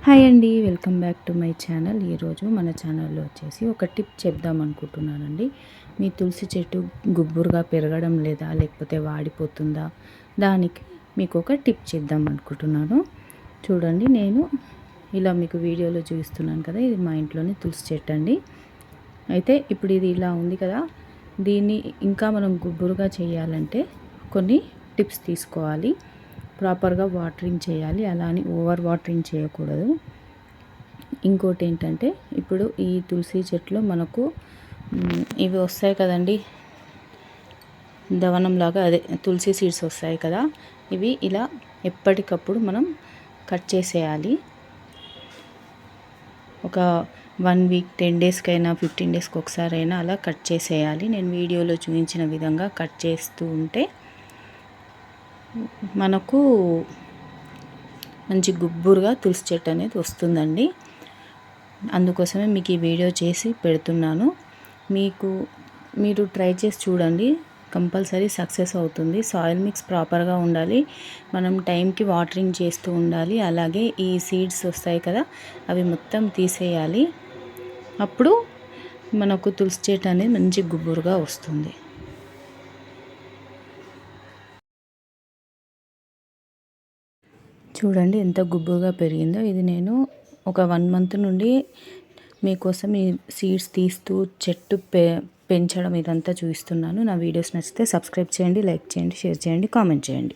Hi అండి, welcome back to my channel. ఈరోజు మన ఛానల్లో వచ్చేసి ఒక టిప్ చెప్దాం అనుకుంటున్నానండి. మీ తులసి చెట్టు గుబ్బురుగా పెరగడం లేదా, లేకపోతే వాడిపోతుందా, దానికి మీకు ఒక టిప్ చేద్దాం అనుకుంటున్నాను. చూడండి, నేను ఇలా మీకు వీడియోలో చూపిస్తున్నాను కదా, ఇది మా ఇంట్లోనే తులసి చెట్టు అండి. అయితే ఇప్పుడు ఇది ఇలా ఉంది కదా, దీన్ని ఇంకా మనం గుబ్బురుగా చేయాలంటే కొన్ని టిప్స్ తీసుకోవాలి. ప్రాపర్గా వాటరింగ్ చేయాలి, అలా అని ఓవర్ వాటరింగ్ చేయకూడదు. ఇంకోటి ఏంటంటే, ఇప్పుడు ఈ తులసి చెట్లు మనకు ఇవి వస్తాయి కదండి, దవనంలాగా, అదే తులసి సీడ్స్ వస్తాయి కదా, ఇవి ఇలా ఎప్పటికప్పుడు మనం కట్ చేసేయాలి. ఒక 1 వీక్ 10 డేస్కైనా 15 డేస్కి ఒకసారైనా అలా కట్ చేసేయాలి. నేను వీడియోలో చూపించిన విధంగా కట్ చేస్తూ ఉంటే మనకు మంచి గుబ్బురుగా తులసి చెట్టు అనేది వస్తుందండి. అందుకోసమే మీకు ఈ వీడియో చేసి పెడుతున్నాను. మీరు ట్రై చేసి చూడండి, కంపల్సరీ సక్సెస్ అవుతుంది. సాయిల్ మిక్స్ ప్రాపర్గా ఉండాలి, మనం టైంకి వాటరింగ్ చేస్తూ ఉండాలి. అలాగే ఈ సీడ్స్ వస్తాయి కదా, అవి మొత్తం తీసేయాలి. అప్పుడు మనకు తులసి చెట్టు అనేది మంచి గుబ్బురుగా వస్తుంది. చూడండి ఎంత గుబ్బురుగా పెరిగిందో. ఇది నేను ఒక 1 మంత్ నుండి మీకోసం ఈ సీడ్స్ తీస్తూ చెట్టు పెంచడం ఇదంతా చూపిస్తున్నాను. నా వీడియోస్ నచ్చితే సబ్స్క్రైబ్ చేయండి, లైక్ చేయండి, షేర్ చేయండి, కామెంట్ చేయండి.